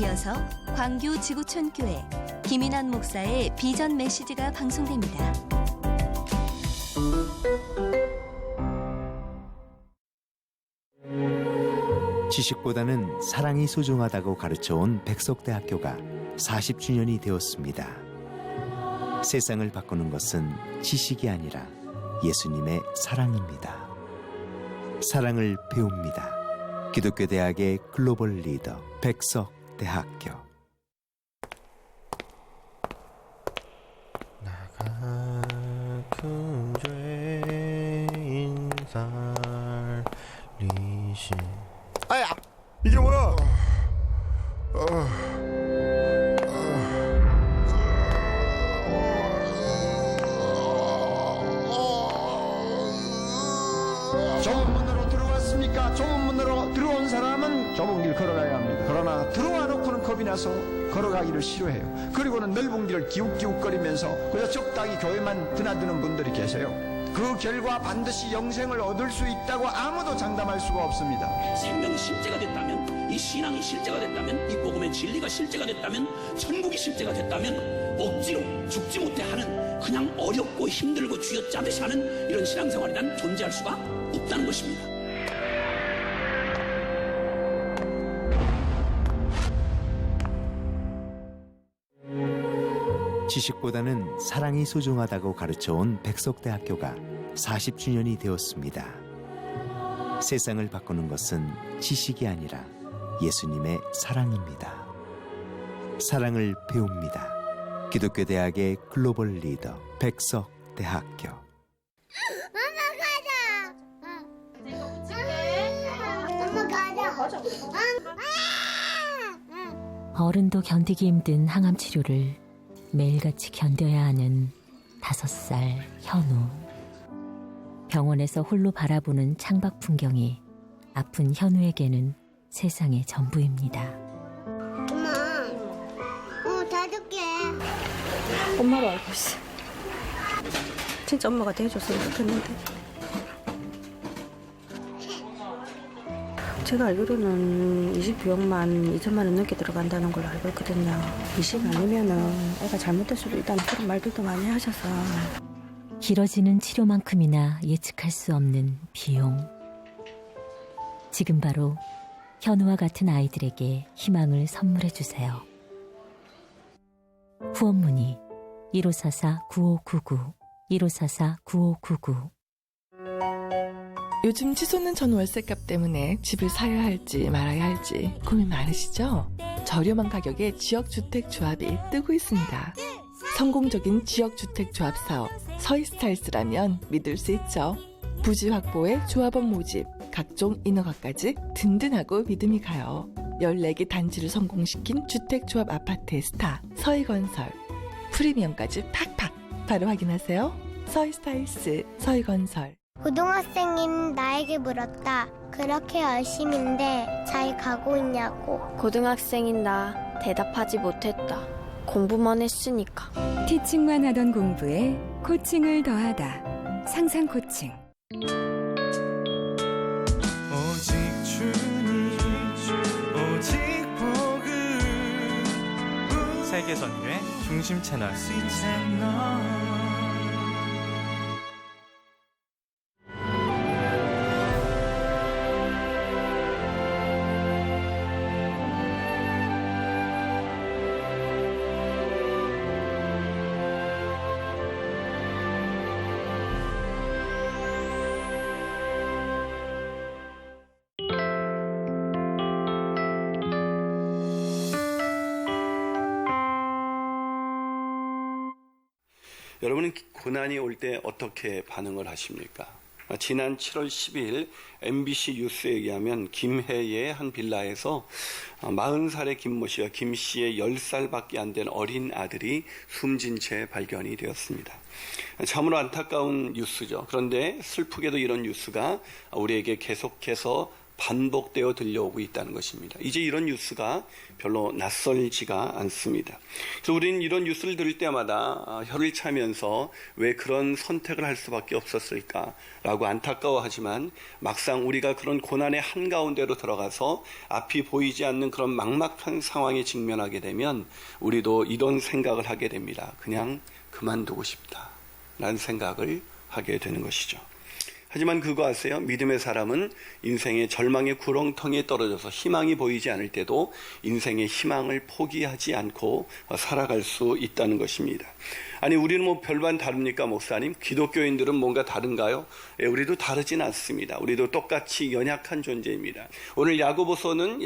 이어서 광교 지구촌교회 김인환 목사의 비전 메시지가 방송됩니다. 지식보다는 사랑이 소중하다고 가르쳐온 백석대학교가 40주년이 되었습니다. 세상을 바꾸는 것은 지식이 아니라 예수님의 사랑입니다. 사랑을 배웁니다. 기독교 대학의 글로벌 리더 백석대학교. 나가 큰 죄인 살리신. 아야, 이게 뭐야? 좁은 문으로 들어왔습니까? 좁은 문으로 들어온 사람은 좁은 길 걸어가야 합니다. 그러나 들어와 놓고는 겁이 나서 걸어가기를 싫어해요. 그리고는 넓은 길을 기웃기웃거리면서 그저 적당히 교회만 드나드는 분들이 계세요. 그 결과 반드시 영생을 얻을 수 있다고 아무도 장담할 수가 없습니다. 생명이 실제가 됐다면, 이 신앙이 실제가 됐다면, 이 복음의 진리가 실제가 됐다면, 천국이 실제가 됐다면 억지로 죽지 못해 하는, 그냥 어렵고 힘들고 쥐어짜듯이 하는 이런 신앙생활이 난 존재할 수가 없다는 것입니다. 지식보다는 사랑이 소중하다고 가르쳐온 백석대학교가 40주년이 되었습니다. 세상을 바꾸는 것은 지식이 아니라 예수님의 사랑입니다. 사랑을 배웁니다. 기독교 대학의 글로벌 리더 백석대학교. 엄마 가자. 어른도 견디기 힘든 항암 치료를 매일같이 견뎌야 하는 5살 현우. 병원에서 홀로 바라보는 창밖 풍경이 아픈 현우에게는 세상의 전부입니다. 엄마, 다 줄게. 엄마로 알고 있어. 진짜 엄마가 돼줬으면 좋겠는데. 제가 알기로는 29억만 2천만 원 넘게 들어간다는 걸로 알고 있거든요. 20 아니면은 애가 잘못될 수도 있다는 그런 말들도 많이 하셔서. 길어지는 치료만큼이나 예측할 수 없는 비용. 지금 바로 현우와 같은 아이들에게 희망을 선물해 주세요. 후원 문의 1544-9599 1544-9599. 요즘 치솟는 전 월세값 때문에 집을 사야 할지 말아야 할지 고민 많으시죠? 저렴한 가격에 지역주택조합이 뜨고 있습니다. 성공적인 지역주택조합 사업 서희스타일스라면 믿을 수 있죠. 부지 확보에 조합원 모집, 각종 인허가까지 든든하고 믿음이 가요. 14개 단지를 성공시킨 주택조합 아파트의 스타 서희건설. 프리미엄까지 팍팍. 바로 확인하세요. 서희스타일스 서희건설. 고등학생인 나에게 물었다. 그렇게 열심인데 잘 가고 있냐고. 고등학생인 나 대답하지 못했다. 공부만 했으니까. 티칭만 하던 공부에 코칭을 더하다. 상상 코칭. 오직 주님, 오직 복음. 세계 선교의 중심 채널. 여러분은 고난이 올 때 어떻게 반응을 하십니까? 지난 7월 10일 MBC 뉴스에 의하면 김해의 한 빌라에서 40살의 김모 씨와 김 씨의 10살밖에 안 된 어린 아들이 숨진 채 발견이 되었습니다. 참으로 안타까운 뉴스죠. 그런데 슬프게도 이런 뉴스가 우리에게 계속해서 반복되어 들려오고 있다는 것입니다. 이제 이런 뉴스가 별로 낯설지가 않습니다. 그래서 우리는 이런 뉴스를 들을 때마다 혀를 차면서 왜 그런 선택을 할 수밖에 없었을까라고 안타까워하지만 막상 우리가 그런 고난의 한가운데로 들어가서 앞이 보이지 않는 그런 막막한 상황에 직면하게 되면 우리도 이런 생각을 하게 됩니다. 그냥 그만두고 싶다라는 생각을 하게 되는 것이죠. 하지만 그거 아세요? 믿음의 사람은 인생의 절망의 구렁텅이에 떨어져서 희망이 보이지 않을 때도 인생의 희망을 포기하지 않고 살아갈 수 있다는 것입니다. 아니, 우리는 뭐 별반 다릅니까, 목사님? 기독교인들은 뭔가 다른가요? 우리도 다르진 않습니다. 우리도 똑같이 연약한 존재입니다. 오늘 야고보는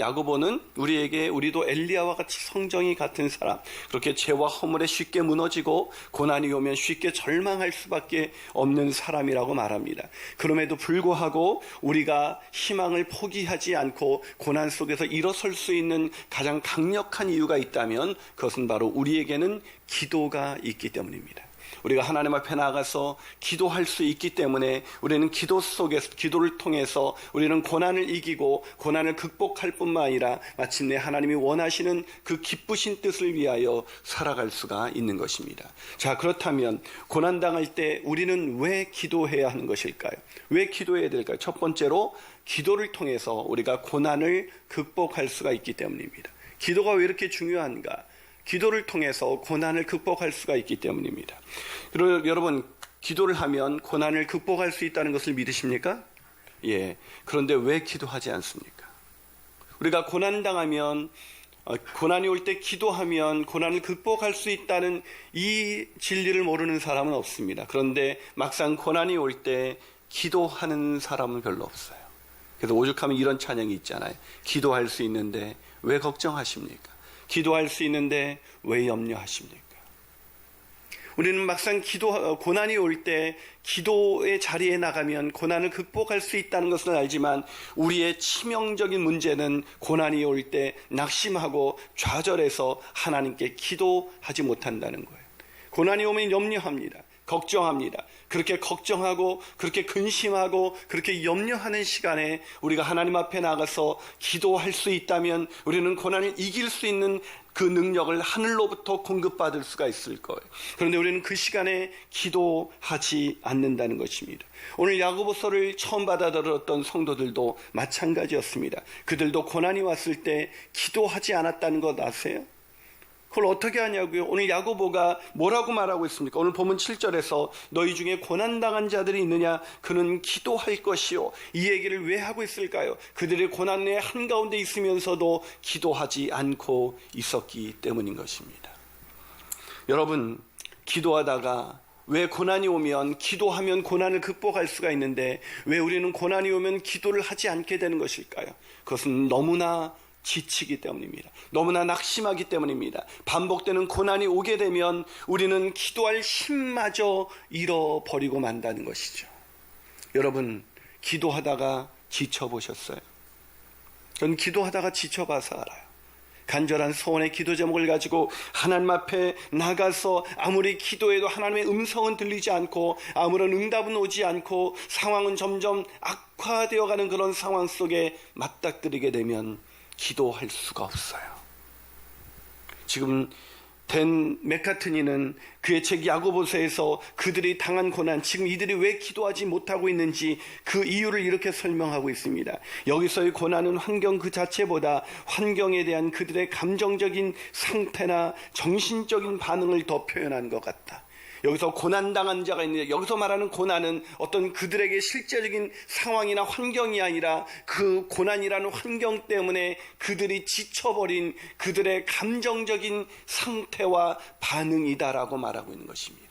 우리도 엘리야와 같이 성정이 같은 사람, 그렇게 죄와 허물에 쉽게 무너지고 고난이 오면 쉽게 절망할 수밖에 없는 사람이라고 말합니다. 그럼에도 불구하고 우리가 희망을 포기하지 않고 고난 속에서 일어설 수 있는 가장 강력한 이유가 있다면 그것은 바로 우리에게는 기도가 있기 때문입니다. 우리가 하나님 앞에 나가서 기도할 수 있기 때문에 우리는 기도를 통해서 우리는 고난을 이기고 고난을 극복할 뿐만 아니라 마침내 하나님이 원하시는 그 기쁘신 뜻을 위하여 살아갈 수가 있는 것입니다. 자, 그렇다면 고난당할 때 우리는 왜 기도해야 하는 것일까요? 왜 기도해야 될까요? 첫 번째로 기도를 통해서 우리가 고난을 극복할 수가 있기 때문입니다. 기도가 왜 이렇게 중요한가? 기도를 통해서 고난을 극복할 수가 있기 때문입니다. 그리고 여러분, 기도를 하면 고난을 극복할 수 있다는 것을 믿으십니까? 예. 그런데 왜 기도하지 않습니까? 우리가 고난당하면, 고난이 올 때 기도하면 고난을 극복할 수 있다는 이 진리를 모르는 사람은 없습니다. 그런데 막상 고난이 올 때 기도하는 사람은 별로 없어요. 그래서 오죽하면 이런 찬양이 있잖아요. 기도할 수 있는데 왜 걱정하십니까? 기도할 수 있는데 왜 염려하십니까? 우리는 막상 고난이 올 때 기도의 자리에 나가면 고난을 극복할 수 있다는 것을 알지만 우리의 치명적인 문제는 고난이 올 때 낙심하고 좌절해서 하나님께 기도하지 못한다는 거예요. 고난이 오면 염려합니다. 걱정합니다. 그렇게 걱정하고 그렇게 근심하고 그렇게 염려하는 시간에 우리가 하나님 앞에 나가서 기도할 수 있다면 우리는 고난을 이길 수 있는 그 능력을 하늘로부터 공급받을 수가 있을 거예요. 그런데 우리는 그 시간에 기도하지 않는다는 것입니다. 오늘 야고보서를 처음 받아들었던 성도들도 마찬가지였습니다. 그들도 고난이 왔을 때 기도하지 않았다는 것 아세요? 그걸 어떻게 하냐고요? 오늘 야고보가 뭐라고 말하고 있습니까? 오늘 본문 7절에서 너희 중에 고난당한 자들이 있느냐? 그는 기도할 것이요. 이 얘기를 왜 하고 있을까요? 그들의 고난의 한가운데 있으면서도 기도하지 않고 있었기 때문인 것입니다. 여러분, 기도하다가 왜 고난이 오면 기도하면 고난을 극복할 수가 있는데 왜 우리는 고난이 오면 기도를 하지 않게 되는 것일까요? 그것은 너무나 지치기 때문입니다. 너무나 낙심하기 때문입니다. 반복되는 고난이 오게 되면 우리는 기도할 힘마저 잃어버리고 만다는 것이죠. 여러분, 기도하다가 지쳐보셨어요? 저는 기도하다가 지쳐봐서 알아요. 간절한 소원의 기도 제목을 가지고 하나님 앞에 나가서 아무리 기도해도 하나님의 음성은 들리지 않고 아무런 응답은 오지 않고 상황은 점점 악화되어가는 그런 상황 속에 맞닥뜨리게 되면 기도할 수가 없어요. 지금 댄 맥카트니는 그의 책 야고보서에서 그들이 당한 고난, 지금 이들이 왜 기도하지 못하고 있는지 그 이유를 이렇게 설명하고 있습니다. 여기서의 고난은 환경 그 자체보다 환경에 대한 그들의 감정적인 상태나 정신적인 반응을 더 표현한 것 같다. 여기서 고난당한 자가 있는데 여기서 말하는 고난은 어떤 그들에게 실제적인 상황이나 환경이 아니라 그 고난이라는 환경 때문에 그들이 지쳐버린 그들의 감정적인 상태와 반응이다라고 말하고 있는 것입니다.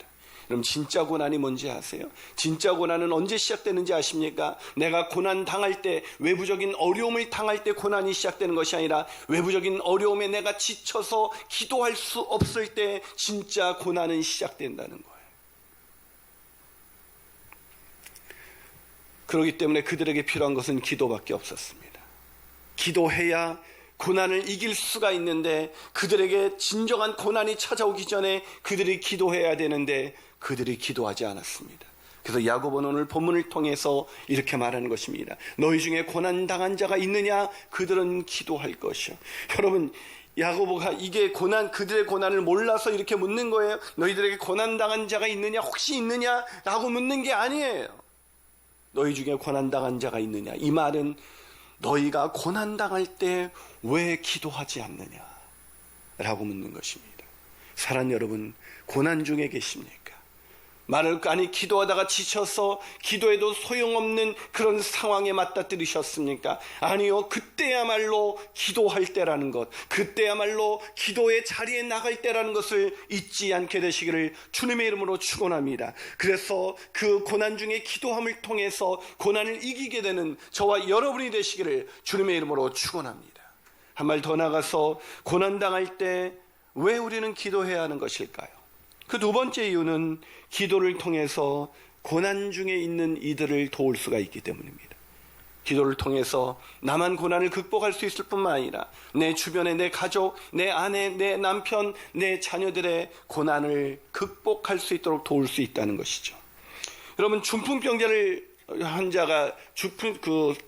그럼 진짜 고난이 뭔지 아세요? 진짜 고난은 언제 시작되는지 아십니까? 내가 고난 당할 때, 외부적인 어려움을 당할 때 고난이 시작되는 것이 아니라 외부적인 어려움에 내가 지쳐서 기도할 수 없을 때 진짜 고난은 시작된다는 거예요. 그렇기 때문에 그들에게 필요한 것은 기도밖에 없었습니다. 기도해야 고난을 이길 수가 있는데 그들에게 진정한 고난이 찾아오기 전에 그들이 기도해야 되는데 그들이 기도하지 않았습니다. 그래서 야고보는 오늘 본문을 통해서 이렇게 말하는 것입니다. 너희 중에 고난당한 자가 있느냐? 그들은 기도할 것이요. 여러분, 야고보가 이게 그들의 고난을 몰라서 이렇게 묻는 거예요. 너희들에게 고난당한 자가 있느냐? 혹시 있느냐? 라고 묻는 게 아니에요. 너희 중에 고난당한 자가 있느냐? 이 말은 너희가 고난당할 때 왜 기도하지 않느냐? 라고 묻는 것입니다. 사랑하는 여러분, 고난 중에 계십니까? 기도하다가 지쳐서 기도해도 소용없는 그런 상황에 맞닥뜨리셨습니까? 아니요, 그때야말로 기도할 때라는 것, 그때야말로 기도의 자리에 나갈 때라는 것을 잊지 않게 되시기를 주님의 이름으로 축원합니다. 그래서 그 고난 중에 기도함을 통해서 고난을 이기게 되는 저와 여러분이 되시기를 주님의 이름으로 축원합니다. 한 말 더 나가서 고난당할 때 왜 우리는 기도해야 하는 것일까요? 그 두 번째 이유는 기도를 통해서 고난 중에 있는 이들을 도울 수가 있기 때문입니다. 기도를 통해서 나만 고난을 극복할 수 있을 뿐만 아니라 내 주변에 내 가족, 내 아내, 내 남편, 내 자녀들의 고난을 극복할 수 있도록 도울 수 있다는 것이죠. 여러분, 중풍병자를 환자가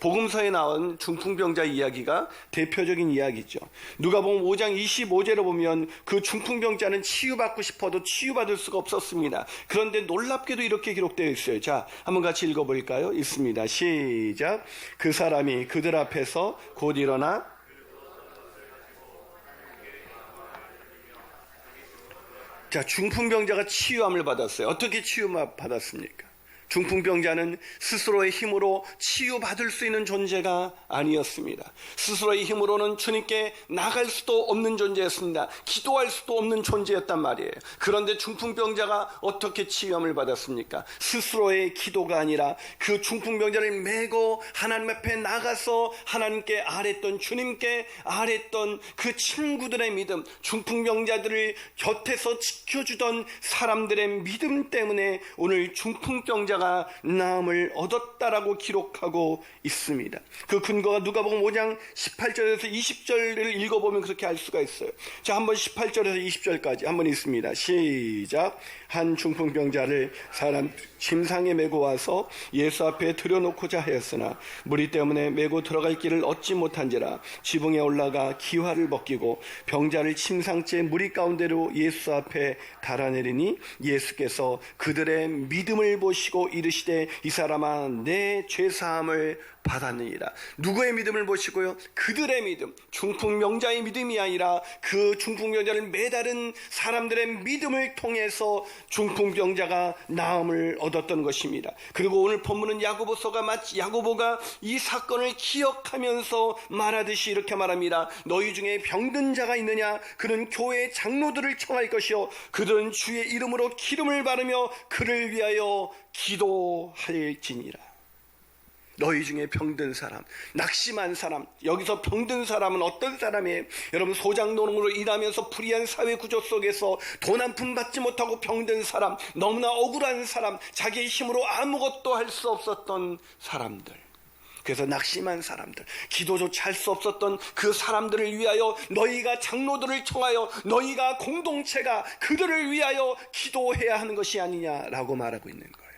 복음서에 나온 중풍병자 이야기가 대표적인 이야기죠. 누가복음 5장 25절에 보면 그 중풍병자는 치유받고 싶어도 치유받을 수가 없었습니다. 그런데 놀랍게도 이렇게 기록되어 있어요. 자, 한번 같이 읽어볼까요? 있습니다. 시작. 그 사람이 그들 앞에서 곧 일어나 중풍병자가 치유함을 받았어요. 어떻게 치유함을 받았습니까? 중풍병자는 스스로의 힘으로 치유받을 수 있는 존재가 아니었습니다. 스스로의 힘으로는 주님께 나갈 수도 없는 존재였습니다. 기도할 수도 없는 존재였단 말이에요. 그런데 중풍병자가 어떻게 치유함을 받았습니까? 스스로의 기도가 아니라 그 중풍병자를 메고 하나님 앞에 나가서 하나님께 아뢰던, 주님께 아뢰던 그 친구들의 믿음, 중풍병자들을 곁에서 지켜주던 사람들의 믿음 때문에 오늘 중풍병자 나음을 얻었다라고 기록하고 있습니다. 그 근거가 누가복음 5장 18절에서 20절을 읽어보면 그렇게 알 수가 있어요. 자, 한번 18절에서 20절까지 한번 읽습니다. 시작. 한 중풍병자를 사람 침상에 메고 와서 예수 앞에 들여놓고자 하였으나 무리 때문에 메고 들어갈 길을 얻지 못한지라 지붕에 올라가 기화를 벗기고 병자를 침상째 무리 가운데로 예수 앞에 달아내리니 예수께서 그들의 믿음을 보시고 이르시되 이 사람아 내 죄사함을 받았느니라. 누구의 믿음을 보시고요? 그들의 믿음, 중풍병자의 믿음이 아니라 그 중풍병자를 매다른 사람들의 믿음을 통해서 중풍병자가 나음을 얻었던 것입니다. 그리고 오늘 본문은 야고보서가 마치 야고보가 이 사건을 기억하면서 말하듯이 이렇게 말합니다. 너희 중에 병든 자가 있느냐? 그는 교회 장로들을 청할 것이요 그들은 주의 이름으로 기름을 바르며 그를 위하여 기도할지니라. 너희 중에 병든 사람, 낙심한 사람, 여기서 병든 사람은 어떤 사람이에요? 여러분, 소장농으로 일하면서 불의한 사회 구조 속에서 돈 한 푼 받지 못하고 병든 사람, 너무나 억울한 사람, 자기의 힘으로 아무것도 할 수 없었던 사람들, 그래서 낙심한 사람들, 기도조차 할 수 없었던 그 사람들을 위하여 너희가 장로들을 청하여 너희가 공동체가 그들을 위하여 기도해야 하는 것이 아니냐라고 말하고 있는 거예요.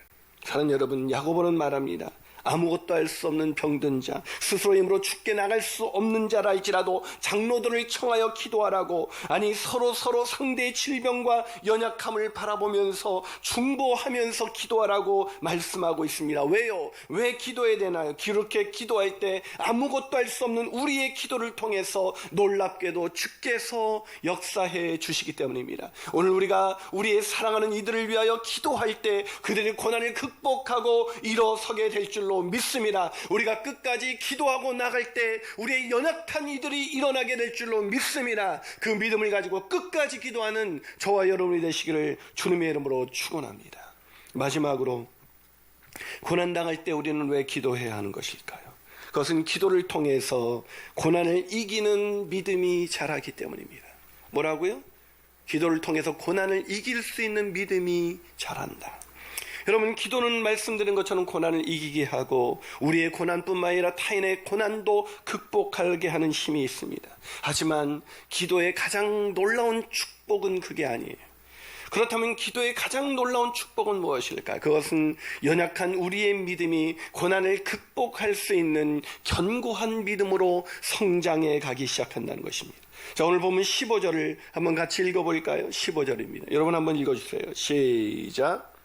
사랑하는 여러분, 야고보는 말합니다. 아무것도 할 수 없는 병든 자, 스스로 힘으로 죽게 나갈 수 없는 자라 할지라도 장로들을 청하여 기도하라고, 아니 서로 상대의 질병과 연약함을 바라보면서 중보하면서 기도하라고 말씀하고 있습니다. 왜요? 왜 기도해야 되나요? 그렇게 기도할 때 아무것도 할 수 없는 우리의 기도를 통해서 놀랍게도 주께서 역사해 주시기 때문입니다. 오늘 우리가 우리의 사랑하는 이들을 위하여 기도할 때 그들의 고난을 극복하고 일어서게 될 줄로 믿습니다. 우리가 끝까지 기도하고 나갈 때 우리의 연약한 이들이 일어나게 될 줄로 믿습니다. 그 믿음을 가지고 끝까지 기도하는 저와 여러분이 되시기를 주님의 이름으로 축원합니다. 마지막으로, 고난당할 때 우리는 왜 기도해야 하는 것일까요? 그것은 기도를 통해서 고난을 이기는 믿음이 자라기 때문입니다. 뭐라고요? 기도를 통해서 고난을 이길 수 있는 믿음이 자란다. 여러분, 기도는 말씀드린 것처럼 고난을 이기게 하고 우리의 고난뿐만 아니라 타인의 고난도 극복하게 하는 힘이 있습니다. 하지만 기도의 가장 놀라운 축복은 그게 아니에요. 그렇다면 기도의 가장 놀라운 축복은 무엇일까? 그것은 연약한 우리의 믿음이 고난을 극복할 수 있는 견고한 믿음으로 성장해 가기 시작한다는 것입니다. 자, 오늘 보면 15절을 한번 같이 읽어볼까요? 15절입니다. 여러분 한번 읽어주세요. 시작.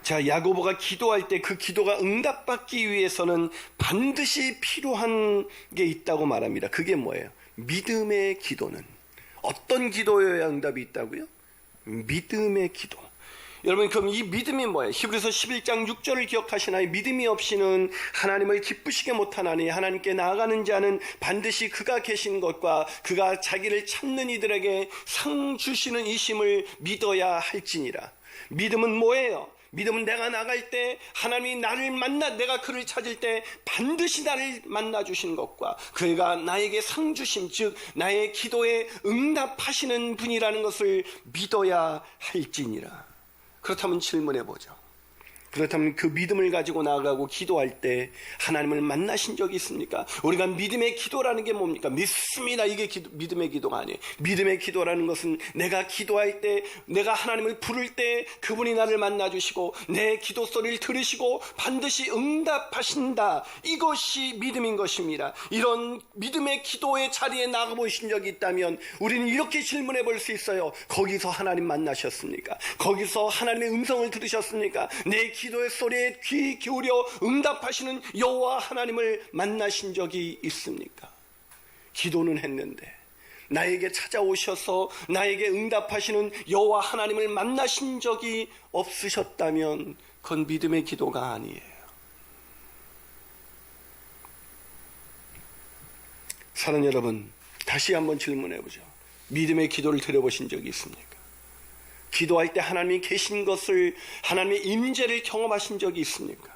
자, 야고보가 기도할 때 그 기도가 응답받기 위해서는 반드시 필요한 게 있다고 말합니다. 그게 뭐예요? 믿음의 기도는 어떤 기도여야 응답이 있다고요? 믿음의 기도. 여러분, 그럼 이 믿음이 뭐예요? 히브리서 11장 6절을 기억하시나요? 믿음이 없이는 하나님을 기쁘시게 못하나니 하나님께 나아가는 자는 반드시 그가 계신 것과 그가 자기를 찾는 이들에게 상 주시는 이심을 믿어야 할지니라. 믿음은 뭐예요? 믿음은 내가 나갈 때 하나님이 나를 내가 그를 찾을 때 반드시 나를 만나 주시는 것과 그가 나에게 상 주심, 즉 나의 기도에 응답하시는 분이라는 것을 믿어야 할지니라. 그렇다면 질문해 보죠. 그렇다면 그 믿음을 가지고 나아가고 기도할 때 하나님을 만나신 적이 있습니까? 우리가 믿음의 기도라는 게 뭡니까? 믿습니다. 이게 믿음의 기도가 아니에요. 믿음의 기도라는 것은 내가 기도할 때, 내가 하나님을 부를 때 그분이 나를 만나주시고 내 기도 소리를 들으시고 반드시 응답하신다. 이것이 믿음인 것입니다. 이런 믿음의 기도의 자리에 나가보신 적이 있다면 우리는 이렇게 질문해 볼 수 있어요. 거기서 하나님 만나셨습니까? 거기서 하나님의 음성을 들으셨습니까? 내 기도의 소리에 귀 기울여 응답하시는 여호와 하나님을 만나신 적이 있습니까? 기도는 했는데 나에게 찾아오셔서 나에게 응답하시는 여호와 하나님을 만나신 적이 없으셨다면 그건 믿음의 기도가 아니에요. 사랑하는 여러분, 다시 한번 질문해보죠. 믿음의 기도를 드려보신 적이 있습니까? 기도할 때 하나님이 계신 것을, 하나님의 임재를 경험하신 적이 있습니까?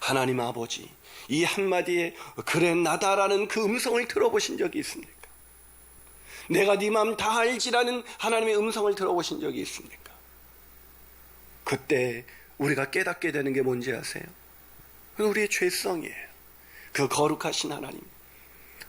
하나님 아버지, 이 한마디에 그래 나다라는 그 음성을 들어보신 적이 있습니까? 내가 네 마음 다 알지라는 하나님의 음성을 들어보신 적이 있습니까? 그때 우리가 깨닫게 되는 게 뭔지 아세요? 그건 우리의 죄성이에요. 그 거룩하신 하나님,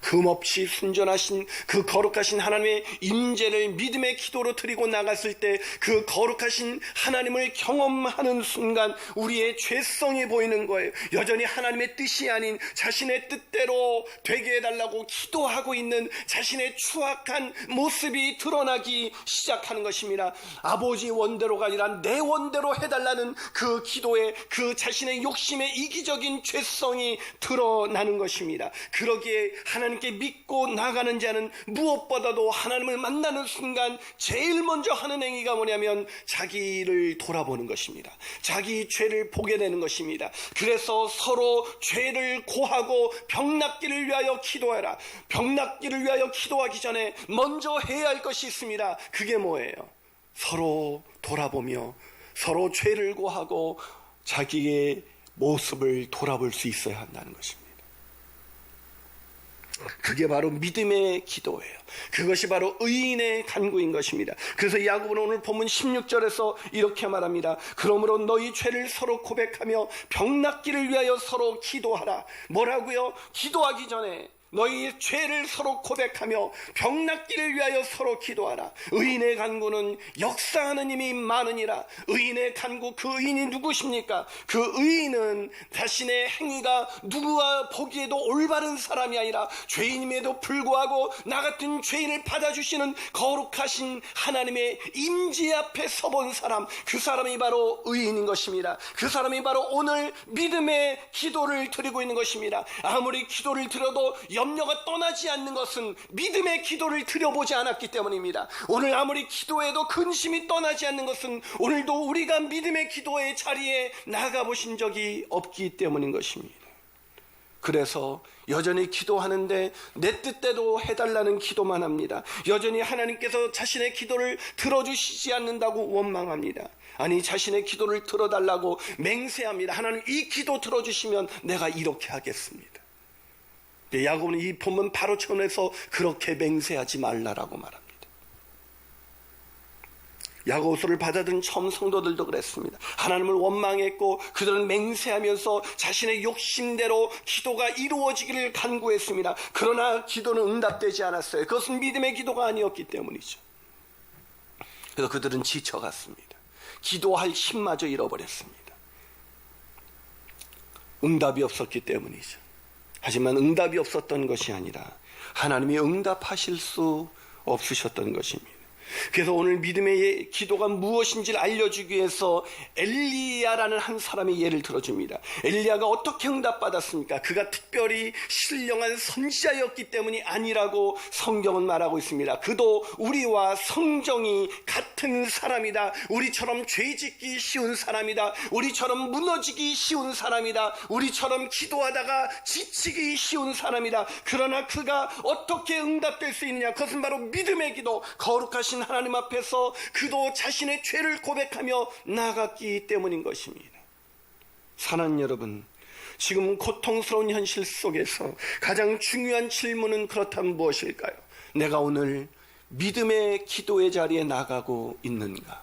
흠없이 순전하신 그 거룩하신 하나님의 임재를 믿음의 기도로 드리고 나갔을 때 그 거룩하신 하나님을 경험하는 순간 우리의 죄성이 보이는 거예요. 여전히 하나님의 뜻이 아닌 자신의 뜻대로 되게 해달라고 기도하고 있는 자신의 추악한 모습이 드러나기 시작하는 것입니다. 아버지 원대로가 아니라 내 원대로 해달라는 그 기도에 그 자신의 욕심의 이기적인 죄성이 드러나는 것입니다. 그러기에 하나님께 믿고 나가는 자는 무엇보다도 하나님을 만나는 순간 제일 먼저 하는 행위가 뭐냐면 자기를 돌아보는 것입니다. 자기 죄를 보게 되는 것입니다. 그래서 서로 죄를 고하고 병낫기를 위하여 기도해라. 병낫기를 위하여 기도하기 전에 먼저 해야 할 것이 있습니다. 그게 뭐예요? 서로 돌아보며 서로 죄를 고하고 자기의 모습을 돌아볼 수 있어야 한다는 것입니다. 그게 바로 믿음의 기도예요. 그것이 바로 의인의 간구인 것입니다. 그래서 야고보는 오늘 본문 16절에서 이렇게 말합니다. 그러므로 너희 죄를 서로 고백하며 병낫기를 위하여 서로 기도하라. 뭐라고요? 기도하기 전에 너희 죄를 서로 고백하며 병낫기를 위하여 서로 기도하라. 의인의 간구는 역사하는 힘이 많으니라. 의인의 간구, 그 의인이 누구십니까? 그 의인은 자신의 행위가 누구가 보기에도 올바른 사람이 아니라 죄인임에도 불구하고 나 같은 죄인을 받아주시는 거룩하신 하나님의 임재 앞에 서본 사람, 그 사람이 바로 의인인 것입니다. 그 사람이 바로 오늘 믿음의 기도를 드리고 있는 것입니다. 아무리 기도를 드려도 염려가 떠나지 않는 것은 믿음의 기도를 드려보지 않았기 때문입니다. 오늘 아무리 기도해도 근심이 떠나지 않는 것은 오늘도 우리가 믿음의 기도의 자리에 나가보신 적이 없기 때문인 것입니다. 그래서 여전히 기도하는데 내 뜻대로 해달라는 기도만 합니다. 여전히 하나님께서 자신의 기도를 들어주시지 않는다고 원망합니다. 아니, 자신의 기도를 들어달라고 맹세합니다. 하나님, 이 기도 들어주시면 내가 이렇게 하겠습니다. 야고보는 이 본문 바로 전에서 그렇게 맹세하지 말라라고 말합니다. 야고보서를 받아든 처음 성도들도 그랬습니다. 하나님을 원망했고 그들은 맹세하면서 자신의 욕심대로 기도가 이루어지기를 간구했습니다. 그러나 기도는 응답되지 않았어요. 그것은 믿음의 기도가 아니었기 때문이죠. 그래서 그들은 지쳐갔습니다. 기도할 힘마저 잃어버렸습니다. 응답이 없었기 때문이죠. 하지만 응답이 없었던 것이 아니라 하나님이 응답하실 수 없으셨던 것입니다. 그래서 오늘 믿음의 기도가 무엇인지를 알려주기 위해서 엘리야라는 한 사람의 예를 들어줍니다. 엘리야가 어떻게 응답받았습니까? 그가 특별히 신령한 선지자였기 때문이 아니라고 성경은 말하고 있습니다. 그도 우리와 성정이 같은 사람이다. 우리처럼 죄짓기 쉬운 사람이다. 우리처럼 무너지기 쉬운 사람이다. 우리처럼 기도하다가 지치기 쉬운 사람이다. 그러나 그가 어떻게 응답될 수 있느냐? 그것은 바로 믿음의 기도, 거룩하신 하나님 앞에서 그도 자신의 죄를 고백하며 나아갔기 때문인 것입니다. 사랑하는 여러분, 지금 고통스러운 현실 속에서 가장 중요한 질문은 그렇다면 무엇일까요? 내가 오늘 믿음의 기도의 자리에 나가고 있는가?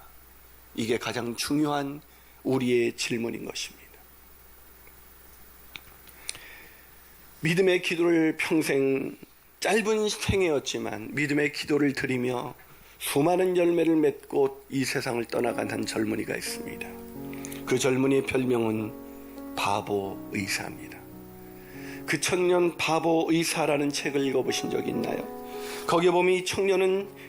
이게 가장 중요한 우리의 질문인 것입니다. 믿음의 기도를 평생, 짧은 생애였지만 믿음의 기도를 드리며 수많은 열매를 맺고 이 세상을 떠나간 한 젊은이가 있습니다. 그 젊은이의 별명은 바보 의사입니다. 그 청년 바보 의사라는 책을 읽어보신 적이 있나요? 거기에 보면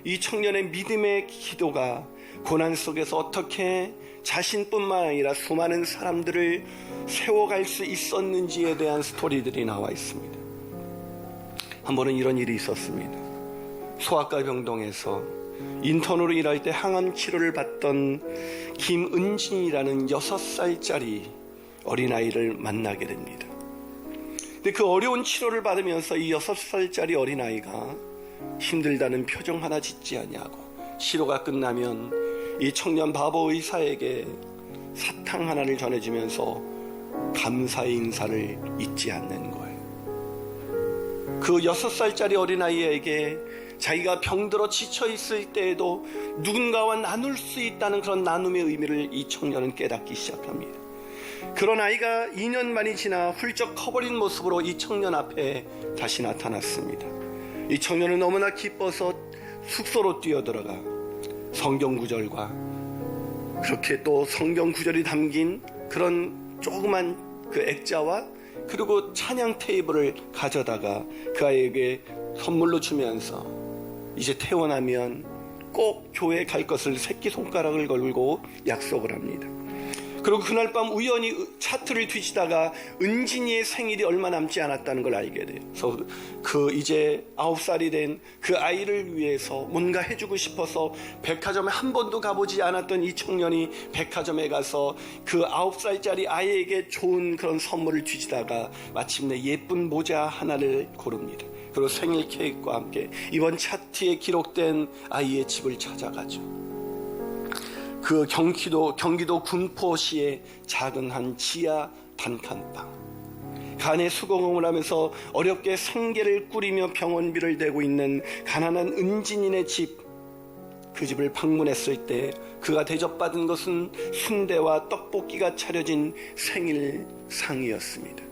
이 청년의 믿음의 기도가 고난 속에서 어떻게 자신뿐만 아니라 수많은 사람들을 세워갈 수 있었는지에 대한 스토리들이 나와 있습니다. 한 번은 이런 일이 있었습니다. 소아과 병동에서 인턴으로 일할 때 항암 치료를 받던 김은진이라는 6살짜리 어린아이를 만나게 됩니다. 근데 그 어려운 치료를 받으면서 이 6살짜리 어린아이가 힘들다는 표정 하나 짓지 아니하고 치료가 끝나면 이 청년 바보 의사에게 사탕 하나를 전해주면서 감사의 인사를 잊지 않는 거예요. 그 6살짜리 어린아이에게 자기가 병들어 지쳐있을 때에도 누군가와 나눌 수 있다는 그런 나눔의 의미를 이 청년은 깨닫기 시작합니다. 그런 아이가 2년 만이 지나 훌쩍 커버린 모습으로 이 청년 앞에 다시 나타났습니다. 이 청년은 너무나 기뻐서 숙소로 뛰어들어가 성경 구절과 그렇게 또 성경 구절이 담긴 그런 조그만 그 액자와 그리고 찬양 테이블을 가져다가 그 아이에게 선물로 주면서 이제 태어나면 꼭 교회에 갈 것을 새끼손가락을 걸고 약속을 합니다. 그리고 그날 밤 우연히 차트를 뒤지다가 은진이의 생일이 얼마 남지 않았다는 걸 알게 돼요. 그래서 그 이제 9살이 된 그 아이를 위해서 뭔가 해주고 싶어서 백화점에 한 번도 가보지 않았던 이 청년이 백화점에 가서 그 9살짜리 아이에게 좋은 그런 선물을 뒤지다가 마침내 예쁜 모자 하나를 고릅니다. 그리고 생일 케이크와 함께 이번 차트에 기록된 아이의 집을 찾아가죠. 그 경기도 군포시의 작은 한 지하 단칸방, 간의 수공업을 하면서 어렵게 생계를 꾸리며 병원비를 내고 있는 가난한 은진이네 집, 그 집을 방문했을 때 그가 대접받은 것은 순대와 떡볶이가 차려진 생일상이었습니다.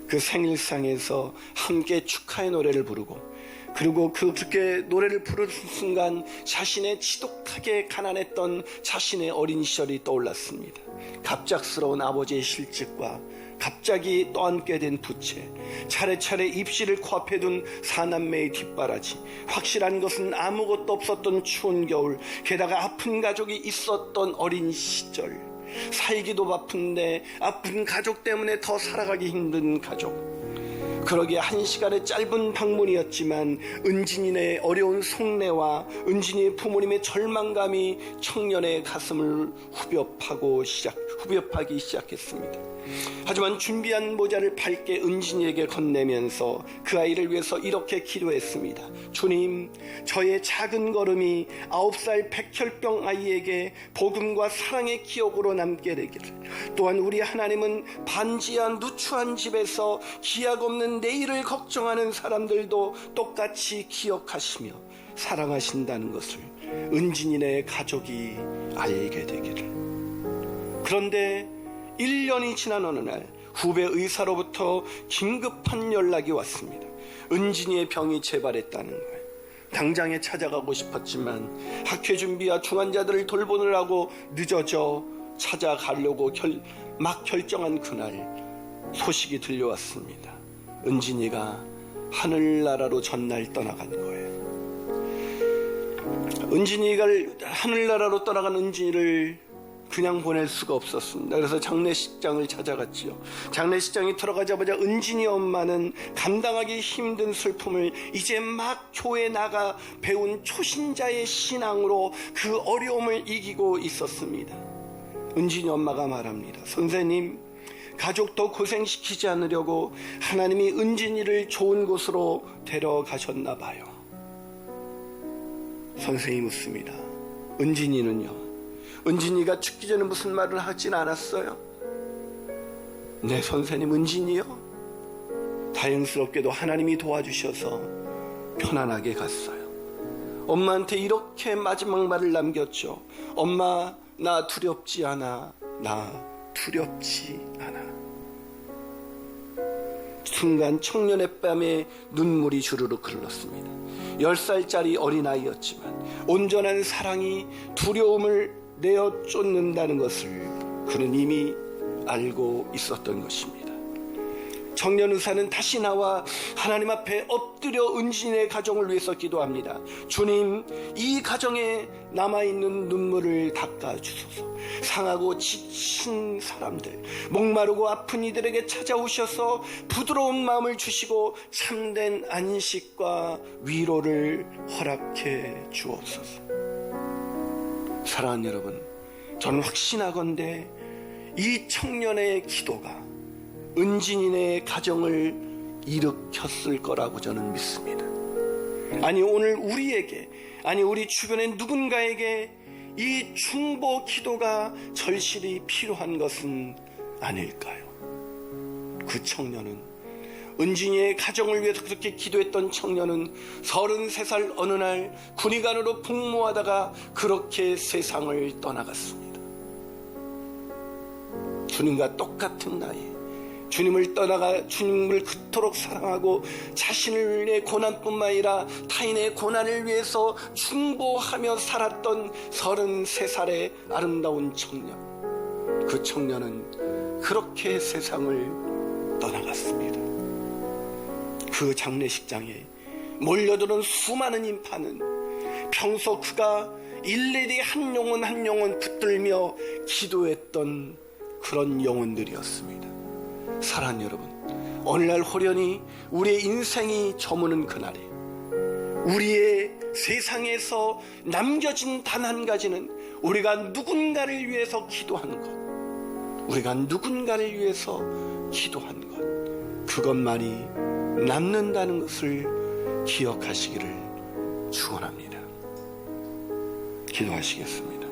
그 생일상에서 함께 축하의 노래를 부르고 그리고 그렇게 노래를 부르는 순간 자신의 지독하게 가난했던 자신의 어린 시절이 떠올랐습니다. 갑작스러운 아버지의 실직과 갑자기 떠안게 된 부채, 차례차례 입시를 코앞에 둔 사남매의 뒷바라지, 확실한 것은 아무것도 없었던 추운 겨울, 게다가 아픈 가족이 있었던 어린 시절, 살기도 바쁜데 아픈 가족 때문에 더 살아가기 힘든 가족. 그러기에 1시간의 짧은 방문이었지만 은진이의 어려운 속내와 은진이의 부모님의 절망감이 청년의 가슴을 후벼파기 시작했습니다. 하지만 준비한 모자를 밝게 은진이에게 건네면서 그 아이를 위해서 이렇게 기도했습니다. 주님, 저의 작은 걸음이 9살 백혈병 아이에게 복음과 사랑의 기억으로 남게 되기를, 또한 우리 하나님은 반지하 누추한 집에서 기약 없는 내일을 걱정하는 사람들도 똑같이 기억하시며 사랑하신다는 것을 은진이네 가족이 알게 되기를. 그런데 1년이 지난 어느 날 후배 의사로부터 긴급한 연락이 왔습니다. 은진이의 병이 재발했다는 거예요. 당장에 찾아가고 싶었지만 학회 준비와 중환자들을 돌보느라고 늦어져 찾아가려고 막 결정한 그날 소식이 들려왔습니다. 은진이가 하늘나라로 전날 떠나간 거예요. 하늘나라로 떠나간 은진이를 그냥 보낼 수가 없었습니다. 그래서 장례식장을 찾아갔지요. 장례식장에 들어가자마자 은진이 엄마는 감당하기 힘든 슬픔을 이제 막 교회 나가 배운 초신자의 신앙으로 그 어려움을 이기고 있었습니다. 은진이 엄마가 말합니다. 선생님, 가족 더 고생시키지 않으려고 하나님이 은진이를 좋은 곳으로 데려가셨나 봐요. 선생님이 묻습니다. 은진이는요? 은진이가 죽기 전에 무슨 말을 하진 않았어요? 네, 선생님, 은진이요? 다행스럽게도 하나님이 도와주셔서 편안하게 갔어요. 엄마한테 이렇게 마지막 말을 남겼죠. 엄마, 나 두렵지 않아. 나 두렵지 않아. 순간 청년의 뺨에 눈물이 주르륵 흘렀습니다. 10살짜리 어린아이였지만 온전한 사랑이 두려움을 내어 쫓는다는 것을 그는 이미 알고 있었던 것입니다. 청년 의사는 다시 나와 하나님 앞에 엎드려 은진이의 가정을 위해서 기도합니다. 주님, 이 가정에 남아있는 눈물을 닦아주소서. 상하고 지친 사람들, 목마르고 아픈 이들에게 찾아오셔서 부드러운 마음을 주시고 참된 안식과 위로를 허락해 주옵소서. 사랑하는 여러분, 저는 확신하건대 이 청년의 기도가 은진이네 가정을 일으켰을 거라고 저는 믿습니다. 아니, 오늘 우리에게, 아니 우리 주변의 누군가에게 이 중보 기도가 절실히 필요한 것은 아닐까요? 그 청년은, 은진이의 가정을 위해서 그렇게 기도했던 청년은 33살 어느 날 군의관으로 복무하다가 그렇게 세상을 떠나갔습니다. 주님과 똑같은 나이에 주님을 떠나가 주님을 그토록 사랑하고 자신의 고난뿐만 아니라 타인의 고난을 위해서 중보하며 살았던 33살의 아름다운 청년. 그 청년은 그렇게 세상을 떠나갔습니다. 그 장례식장에 몰려드는 수많은 인파는 평소 그가 일일이 한 영혼 한 영혼 붙들며 기도했던 그런 영혼들이었습니다. 사랑하는 여러분, 오늘날 호련히 우리의 인생이 저무는 그날에 우리의 세상에서 남겨진 단 한 가지는 우리가 누군가를 위해서 기도하는 것, 우리가 누군가를 위해서 기도하는 것, 그것만이 남는다는 것을 기억하시기를 축원합니다. 기도하시겠습니다.